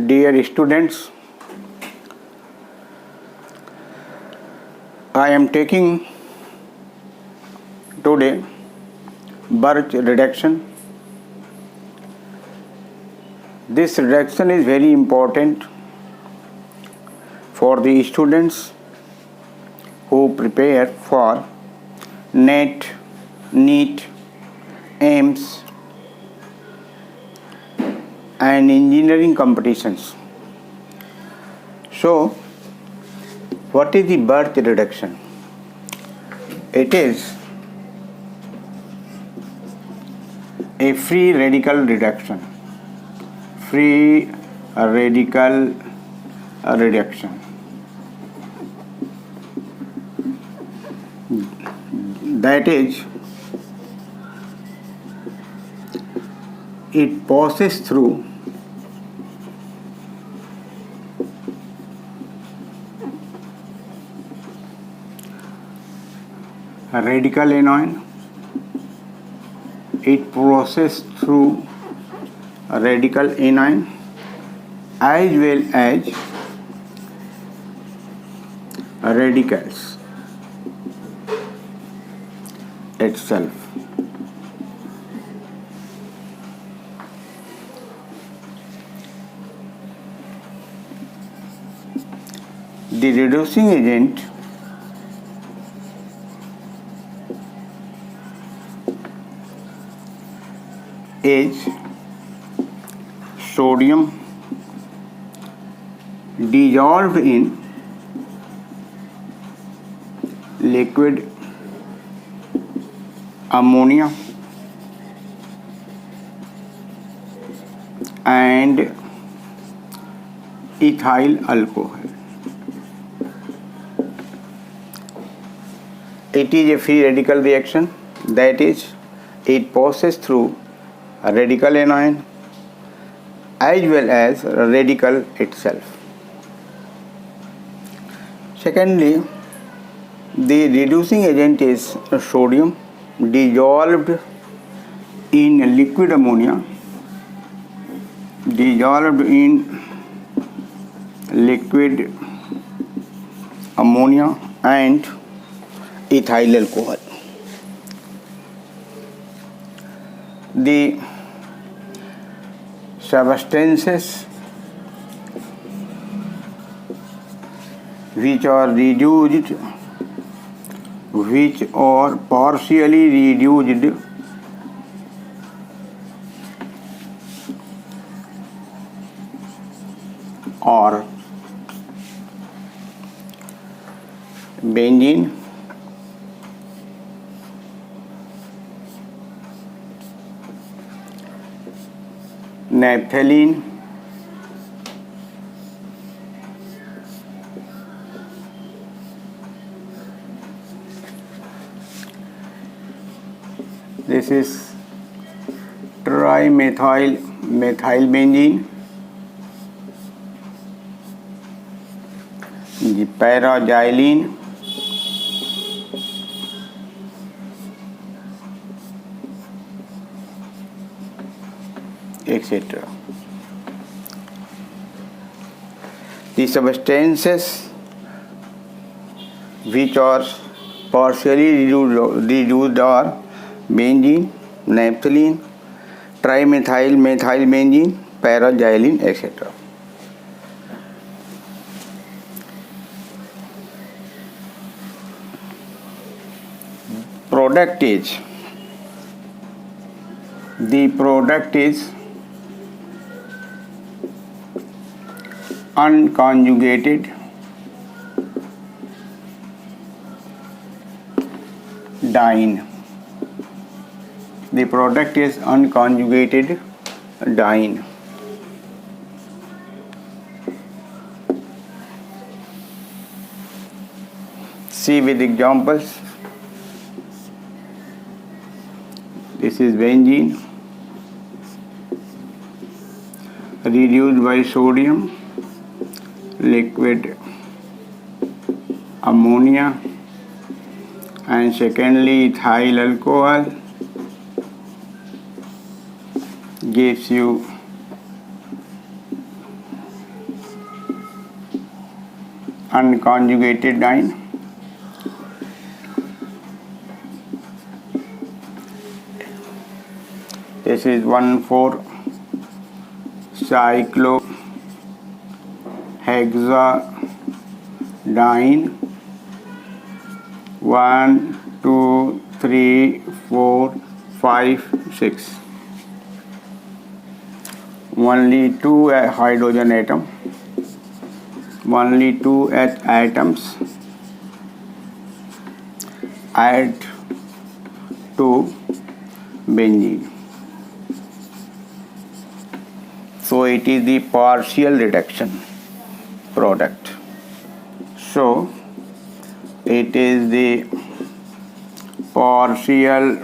Dear students, I am taking today birth reduction. This reduction is very important for the students who prepare for NET, NEET, AIMS and engineering competitions. So, what is the birth reduction? It is a free radical reduction. Free radical reduction. That is, it passes through a radical anion. It processes through a radical anion as well as radicals itself. The reducing agent is sodium dissolved in liquid ammonia and ethyl alcohol. It is a free radical reaction, that is, it passes through a radical anion as well as a radical itself. Secondly, the reducing agent is sodium dissolved in liquid ammonia, dissolved in liquid ammonia and ethyl alcohol. The substances which are reduced, which are partially reduced are benzene, naphthalene, this is trimethyl methylbenzene, the paraxylene, etc. The substances which are partially reduced are benzene, naphthalene, trimethyl methylbenzene, paraxylene, etc. Product is, the product is unconjugated diene. The product is unconjugated diene. See with examples. This is benzene reduced by sodium, liquid ammonia, and secondly ethyl alcohol gives you unconjugated diene. This is 1,4-cyclohexadiene. 1, 2, 3, 4, 5, 6. Only 2 hydrogen atom. Only 2 H atoms add to benzene. So it is the partial reduction product. So it is the partial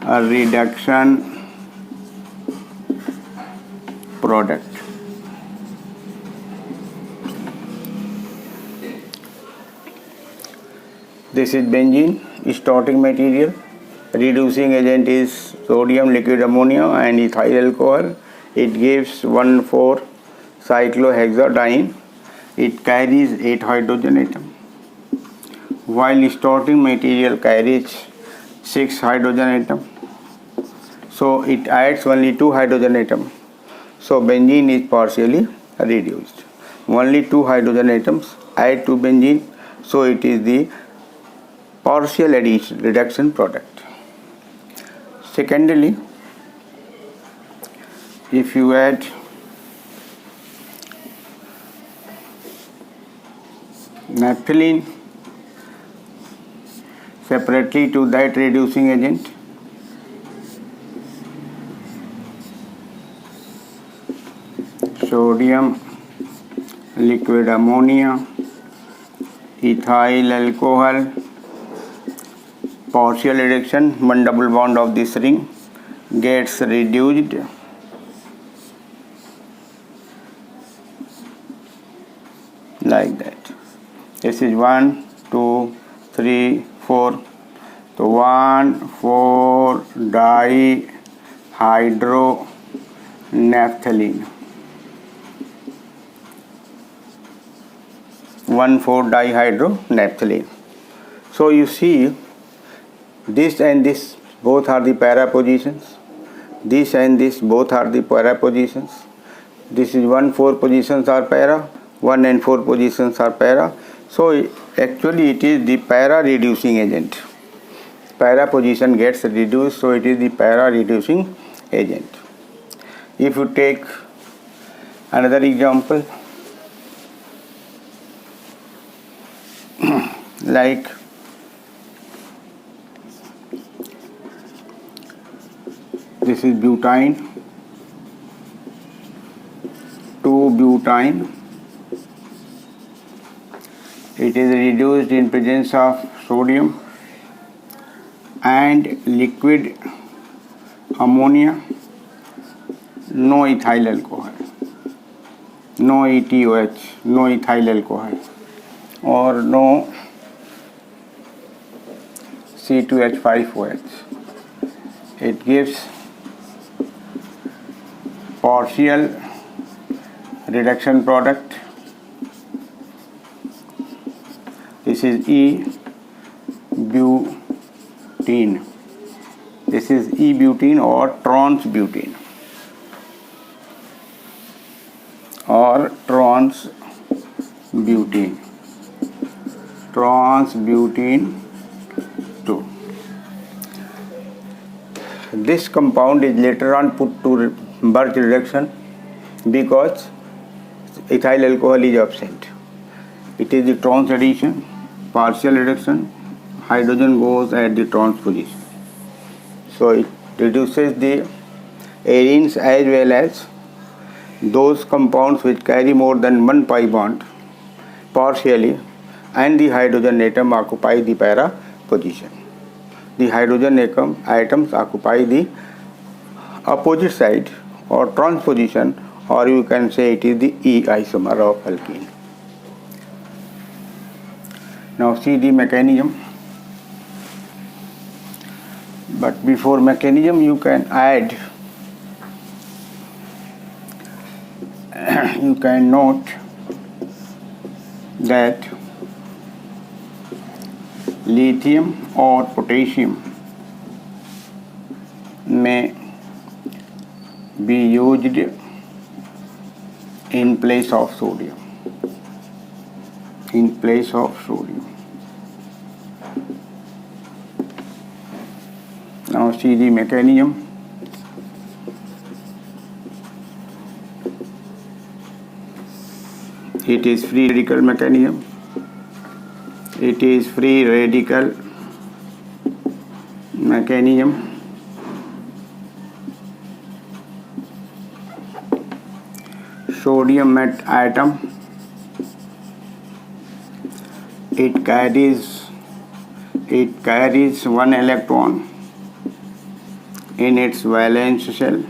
reduction product. This is benzene, starting material. Reducing agent is sodium liquid ammonia and ethyl alcohol. It gives 1,4-cyclohexadiene. It carries 8 hydrogen atoms, while starting material carries 6 hydrogen atoms. So it adds only 2 hydrogen atoms. So benzene is partially reduced. Only 2 hydrogen atoms add to benzene. So it is the partial reduction product. Secondly, if you add naphthalene separately to that reducing agent, sodium liquid ammonia, ethyl alcohol, partial reduction, one double bond of this ring gets reduced like that. This is 1, 2, 3, 4. So 1,4-dihydronaphthalene. 1,4-dihydronaphthalene. So you see, this and this both are the para positions. This and this both are the para positions. This is 1, 4 positions are para, 1 and 4 positions are para. So actually it is the para reducing agent. Para position gets reduced, so it is the para reducing agent. If you take another example, like this is butane, 2-butane. It is reduced in presence of sodium and liquid ammonia, no ethyl alcohol, no ETOH, no ethyl alcohol, or no C2H5OH. It gives partial reduction product. This is E-butene. This is E-butene or trans-butene or trans-butene. Trans-butene 2. This compound is later on put to Birch reduction because ethyl alcohol is absent. It is the trans addition, partial reduction, hydrogen goes at the trans position. So it reduces the arenes as well as those compounds which carry more than one pi bond partially, and the hydrogen atom occupy the para position. The hydrogen atoms occupy the opposite side or trans position, or you can say it is the E isomer of alkene. Now see the mechanism. But before mechanism, you can add, you can note that lithium or potassium may be used in place of sodium. In place of sodium. Now see the mechanism. It is free radical mechanism. It is free radical mechanism. Sodium atom, it carries one electron in its valence shell.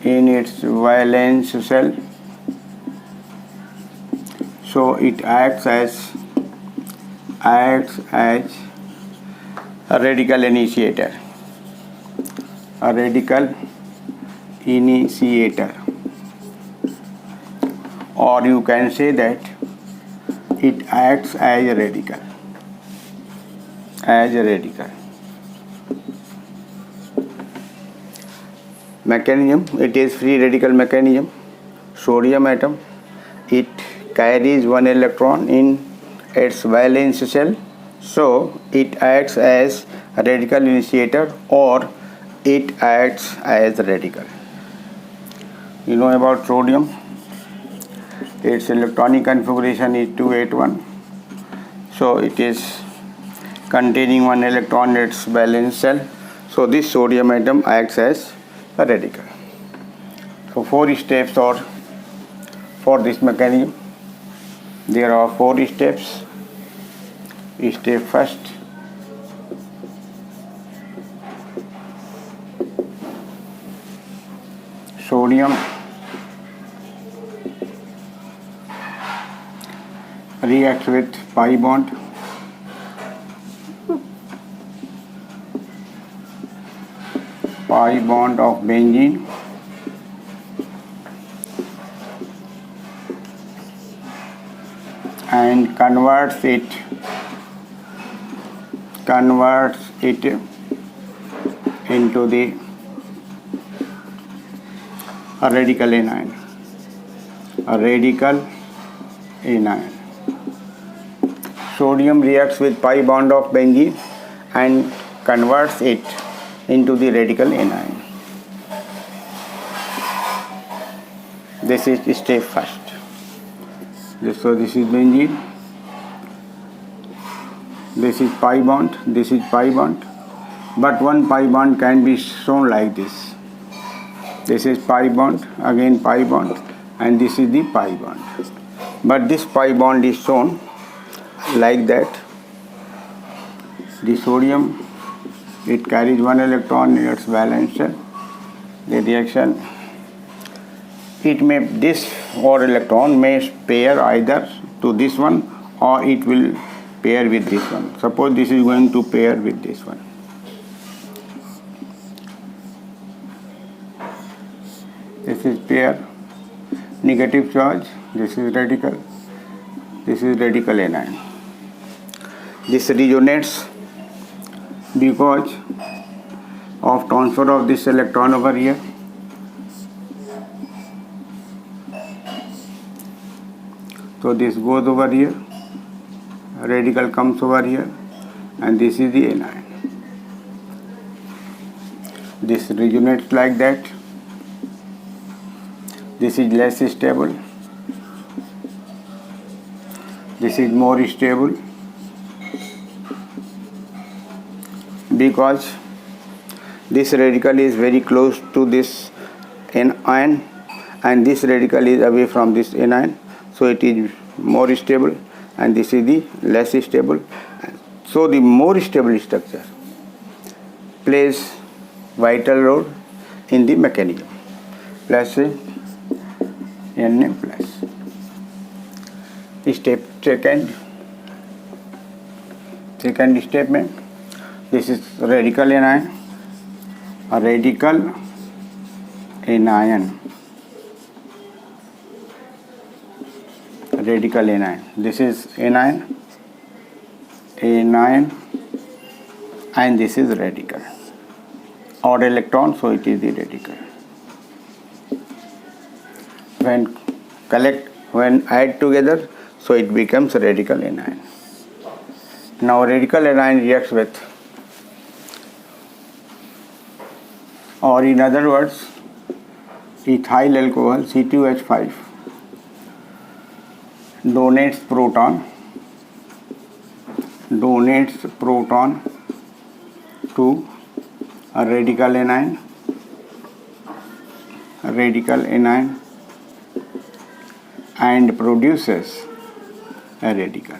In its valence shell, so it acts as a radical initiator. A radical initiator, or you can say that it acts as a radical. Mechanism, it is free radical mechanism. Sodium atom, it carries one electron in its valence shell, so it acts as a radical initiator, or it acts as a radical. You know about sodium, its electronic configuration is 281, so it is containing one electron in its valence shell, so this sodium atom acts as a radical. So 4 steps are for this mechanism. There are 4 steps. Step first, sodium reacts with pi bond. Pi bond of benzene and converts it into the a radical anion. Sodium reacts with pi bond of benzene and converts it into the radical anion. This is step first. So this is benzene. This is pi bond. This is pi bond. But one pi bond can be shown like this. This is pi bond, again pi bond, and this is the pi bond. But this pi bond is shown like that. The sodium, it carries one electron in its valence shell. The reaction, this or electron may pair either to this one, or it will pair with this one. Suppose this is going to pair with this one. This is pair, negative charge. This is radical. This is radical anion. This resonates because of transfer of this electron over here. So this goes over here, radical comes over here, and this is the anion. This resonates like that. This is less stable. This is more stable, because this radical is very close to this anion and this radical is away from this anion, so it is more stable, and this is the less stable. So the more stable structure plays vital role in the mechanism. Plus Na plus. Step second statement. This is radical anion. A radical anion, radical anion. This is anion, and this is radical. Odd electron, so it is the radical. When add together, so it becomes radical anion. Now radical anion reacts with, or in other words, ethyl alcohol C2H5 donates proton to a radical anion and produces a radical.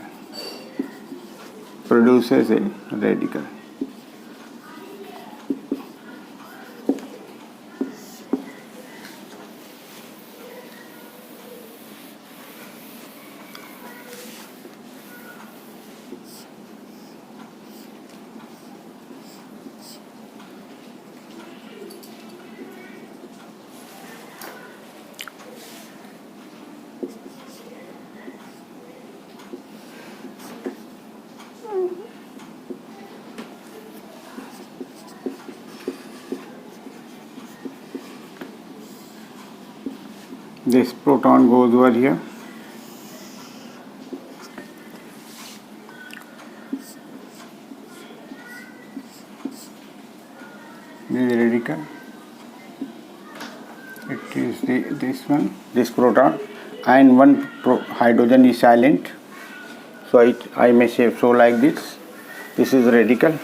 This proton goes over here. This is radical. It is this proton, and one hydrogen is silent. So I may say so like this. This is radical.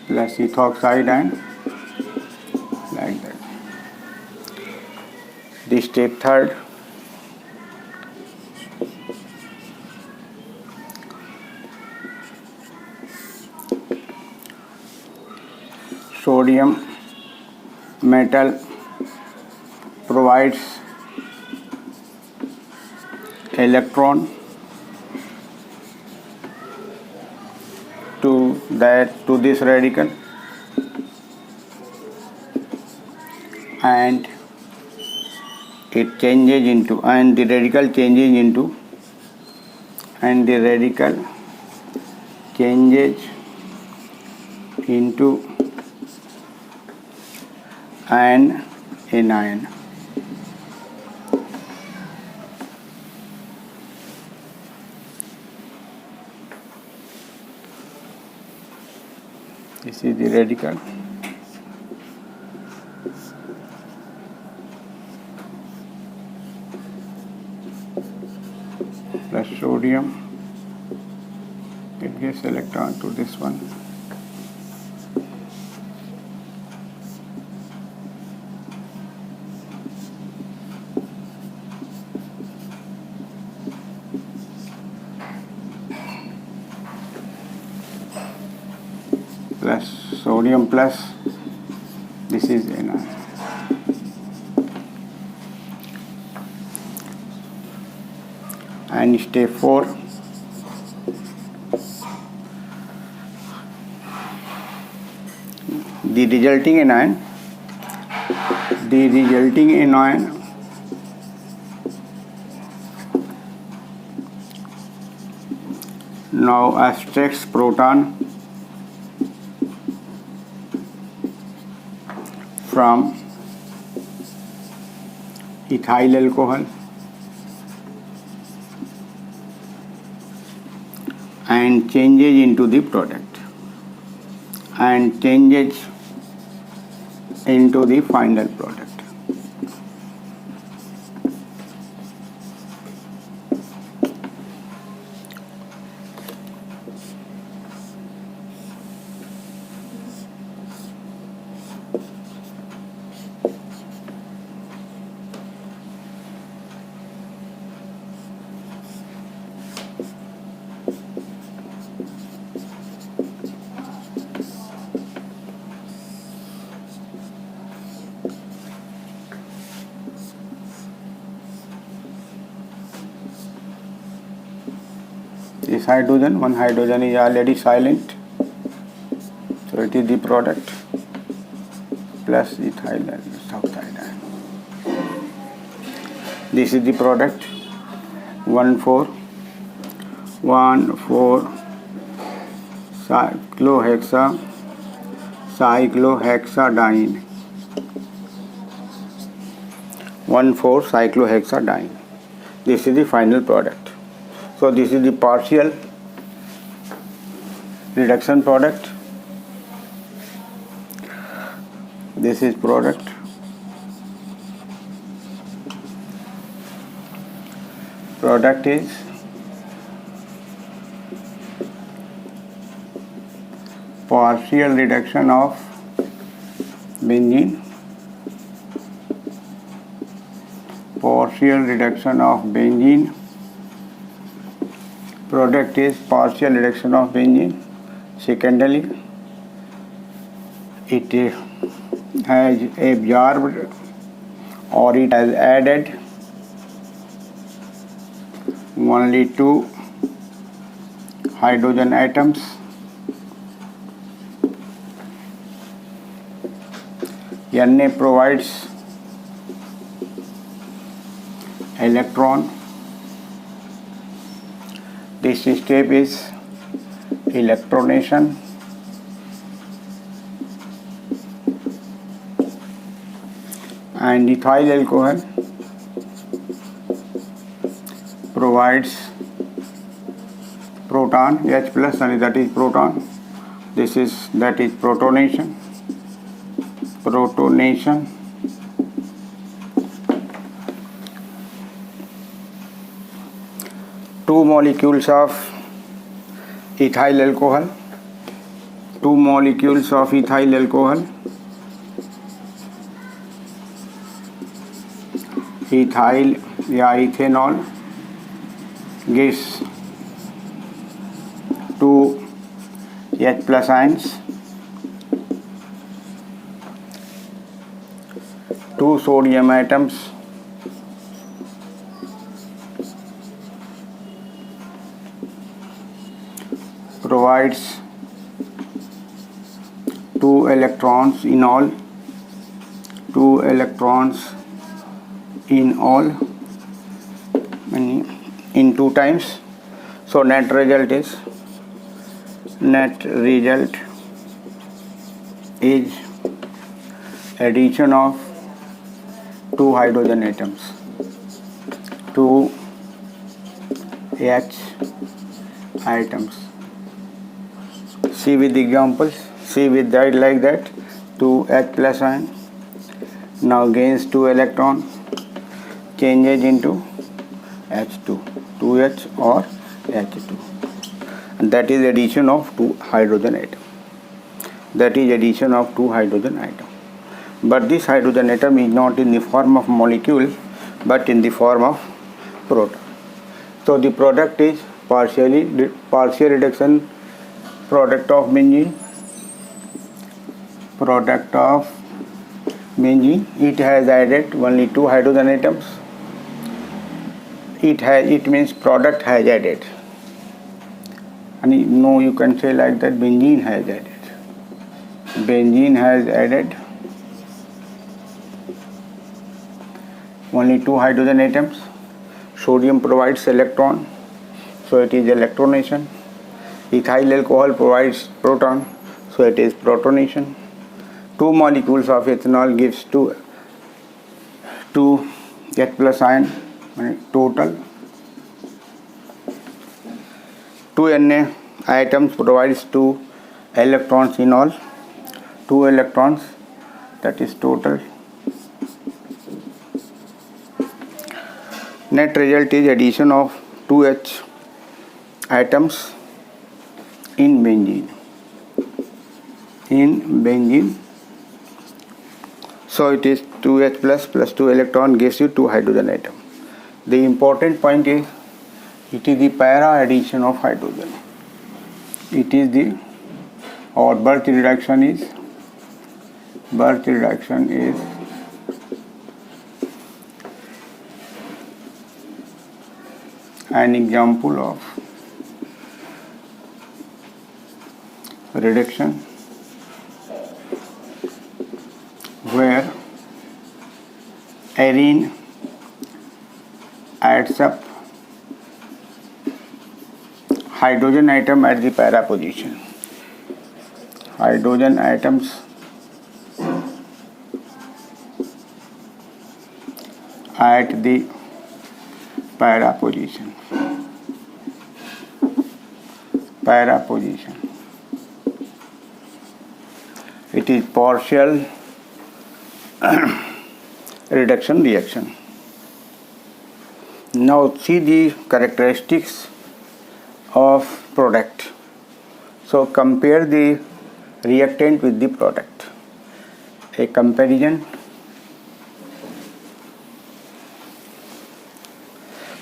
Plus ethoxide ion. Like that. The step third. Sodium metal provides electron to this radical, and it changes into, and the radical changes into an anion. This is the radical. Plus sodium, it gives electron to this one. Plus sodium plus, this is anion. And step 4, the resulting anion now abstracts proton from ethyl alcohol and changes into the product, and changes into the final product. This hydrogen, one hydrogen is already silent, So it is the product plus ethyl sulfide. This is the product 1,4,cyclohexadiene. 1,4-cyclohexadiene. This is the final product. So this is the partial reduction product. This is product. Product is partial reduction of benzene. Partial reduction of benzene. Product is partial reduction of benzene. Secondly, it has absorbed or it has added only 2 hydrogen atoms. Na provides electron. This step is electronation. And ethyl alcohol provides proton, H plus, and that is proton. That is protonation. Protonation. Two molecules of ethyl alcohol. 2 molecules of ethyl alcohol. Ethyl या ethanol gives 2 H plus ions. 2 sodium atoms. Provides 2 electrons in all. 2 electrons in all in 2 times. So net result is addition of 2 hydrogen atoms. 2 H atoms. See with the examples. See with that like that. 2 H plus ion now gains 2 electron, changes into H2, 2H or H2, and that is addition of 2 hydrogen atom. That is addition of 2 hydrogen atom. But this hydrogen atom is not in the form of molecule, but in the form of proton. So the product is partial reduction product of benzene. Product of benzene. It has added only 2 hydrogen atoms. It means product has added. And no, you can say like that, benzene has added. Benzene has added only 2 hydrogen atoms. Sodium provides electron, so it is electronation. Ethyl alcohol provides proton, so it is protonation. 2 molecules of ethanol gives 2 H plus ion, total. 2 Na atoms provides 2 electrons in all. 2 electrons, that is total. Net result is addition of 2 H atoms in benzene. So it is 2H plus 2 electron gives you 2 hydrogen atom. The important point is it is the para addition of hydrogen. It is the, or Birch reduction is an example of reduction arene adds up hydrogen atom at the para position. Hydrogen atoms at the para position. Para position. It is partial reduction reaction. Now see the characteristics of product. So compare the reactant with the product. A comparison,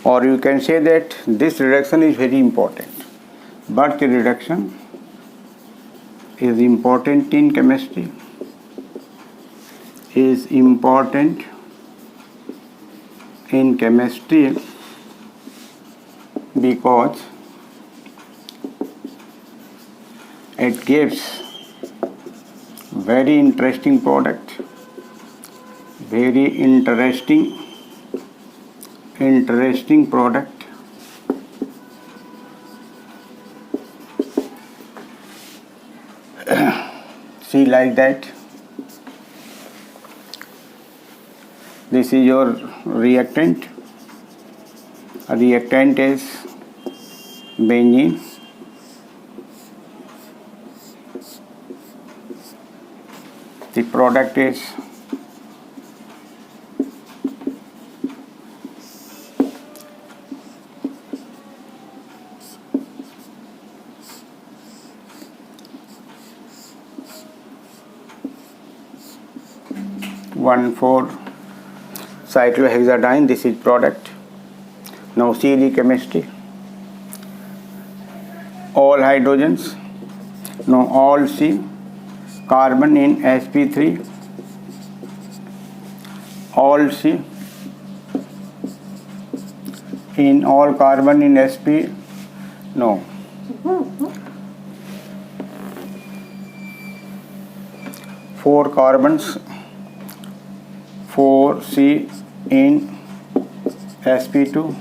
or you can say that this reduction is very important. Birth reduction is important in chemistry, because it gives very interesting product, very interesting product. See, like that. This is your reactant. A reactant is benzene. The product is cyclohexadiene. This is product. Now see the chemistry. All hydrogens. Now all C. Carbon in sp3. All C. In all carbon in sp. No. 4 carbons. 4C in sp2,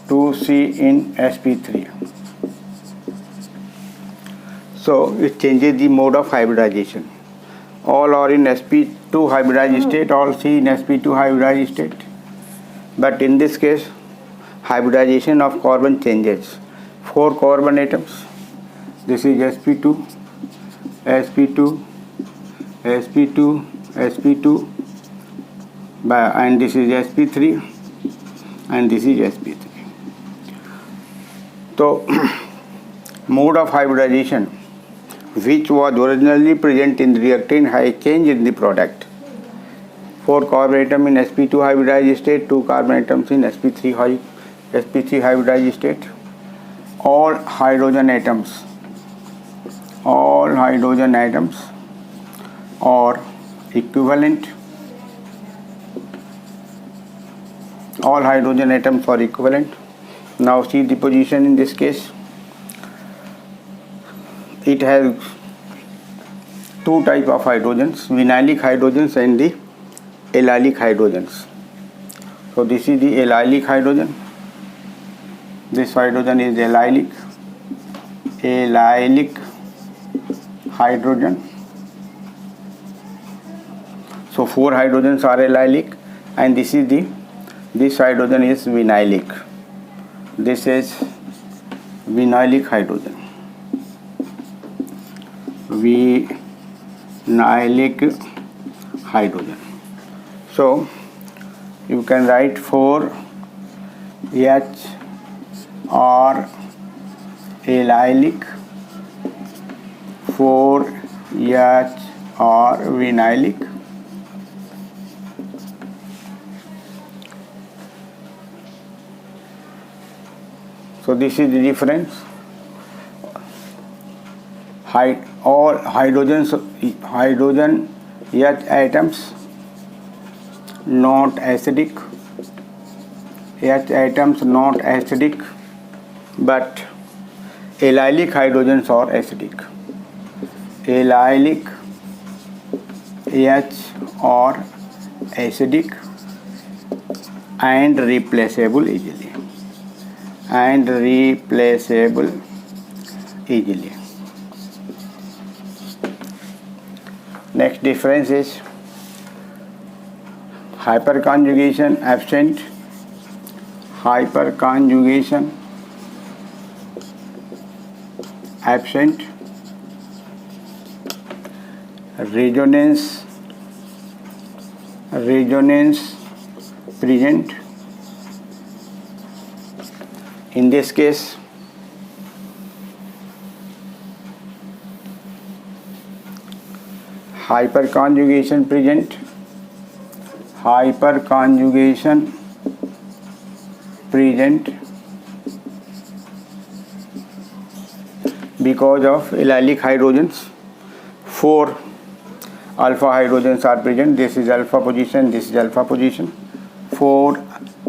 2C in sp3. So it changes the mode of hybridization. All are in sp2 hybridized state, all C in sp2 hybridized state. But in this case, hybridization of carbon changes. 4 carbon atoms. This is sp2, sp2, sp2, sp2. And this is sp3 and this is sp3. So mode of hybridization which was originally present in the reactant has changed in the product. 4 carbon atom in sp2 hybridized state, 2 carbon atoms in sp3 hybridized state. All hydrogen atoms are equivalent. All hydrogen atoms are equivalent. Now see the position in this case. It has 2 types of hydrogens, vinylic hydrogens and the allylic hydrogens. So this is the allylic hydrogen. This hydrogen is allylic hydrogen. So 4 hydrogens are allylic, and this hydrogen is vinylic. This is vinylic hydrogen. Vinylic hydrogen. So you can write 4H or allylic, 4H or vinylic. So this is the difference. All hydrogen H atoms not acidic. H atoms not acidic, but allylic hydrogens are acidic. Allylic H are acidic and replaceable easily. And replaceable easily. Next difference is hyperconjugation absent, hyperconjugation absent, resonance present. In this case, hyperconjugation present, hyperconjugation present because of allylic hydrogens. 4 alpha hydrogens are present. This is alpha position, this is alpha position. 4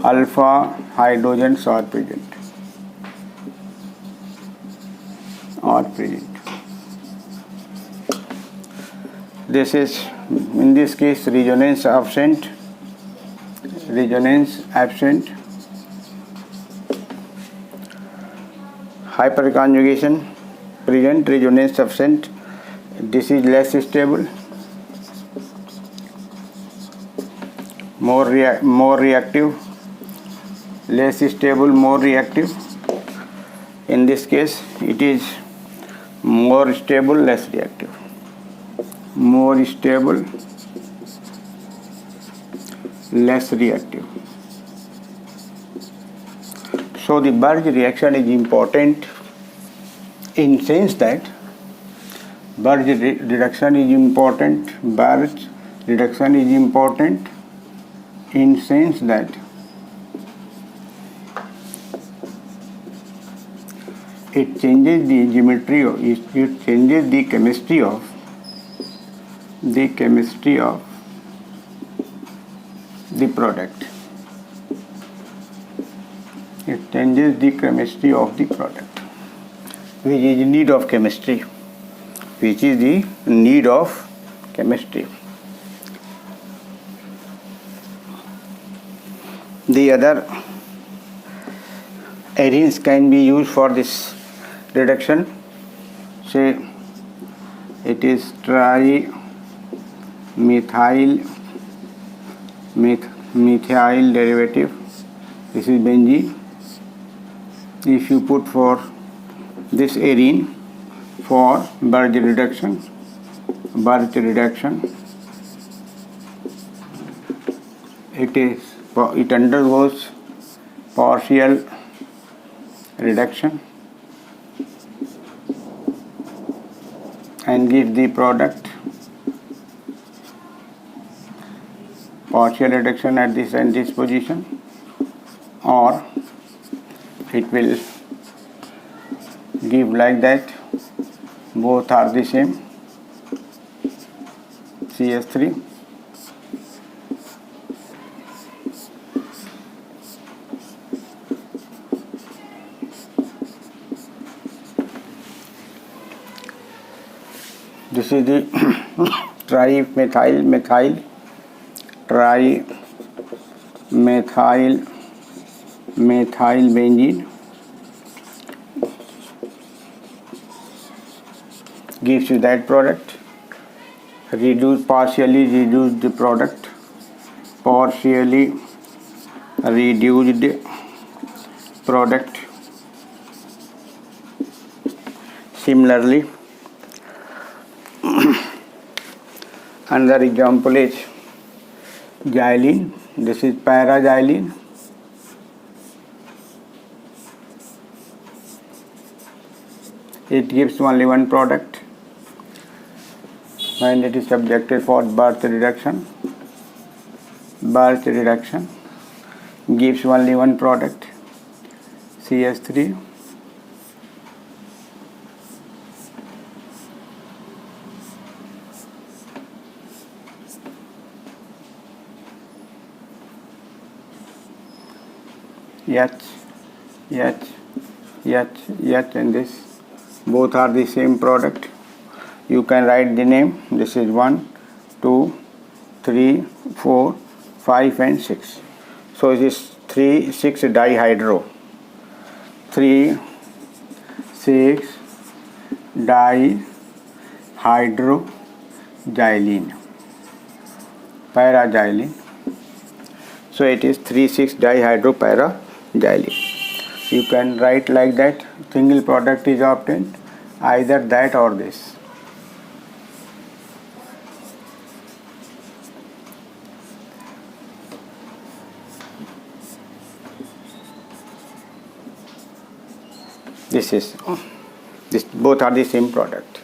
alpha hydrogens are present. This is, in this case, resonance absent, hyperconjugation present, resonance absent. This is less stable, more reactive, less stable, more reactive. In this case, it is more stable, less reactive. More stable, less reactive. So the Burge reaction is important in sense that Burge reduction is important. Burge reduction is important in sense that it changes the geometry of, it changes the chemistry of the product. It changes the chemistry of the product, which is in need of chemistry. The other arenes can be used for this reduction. Say it is trimethyl derivative. This is benzene. If you put for this arene for Burge reduction, it undergoes partial reduction and gives the product partial reduction at this and this position, or it will give like that. Both are the same. CS3. This is the trimethyl benzene. Gives you that product. Partially reduce the product. Partially reduced product. Similarly, another example is xylene. This is para-xylene. It gives only one product when it is subjected for Burge reduction. Burge reduction gives only one product, CS3. H and this both are the same product. You can write the name. This is 1, 2, 3, 4, 5 and 6. So it is 3,6-dihydro. 3,6-dihydroxylene, paraxylene. So it is 3,6-dihydroparaxylene. You can write like that. Single product is obtained, either that or this. This both are the same product.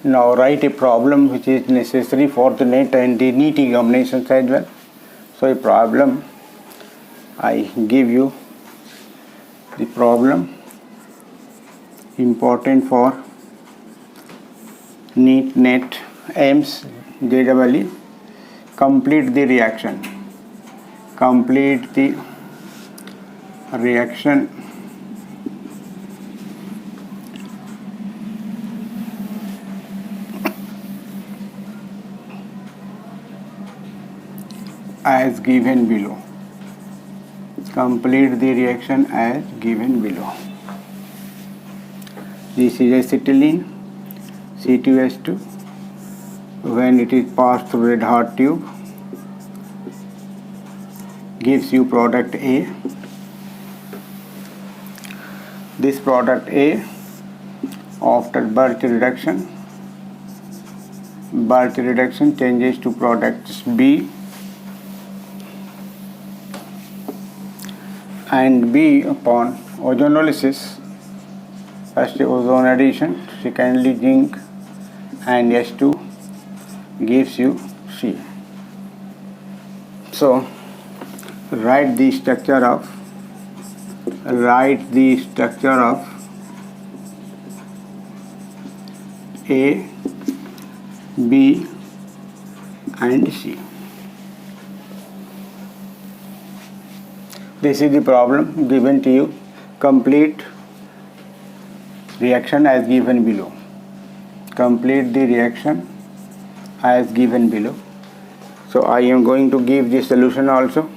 Now write a problem which is necessary for the net and the NEET examinations as well. So a problem, I give you the problem important for NEET, NET, AIMS, JEE. Complete the reaction. Complete the reaction as given below. Complete the reaction as given below. This is acetylene, C2H2. When it is passed through red hot tube, gives you product A. This product A, after Birch reduction changes to products B, and B upon ozonolysis, first ozone addition, secondly zinc and H2 gives you C. So write the structure of A, B and C. This is the problem given to you. Complete reaction as given below. Complete the reaction as given below. So I am going to give the solution also.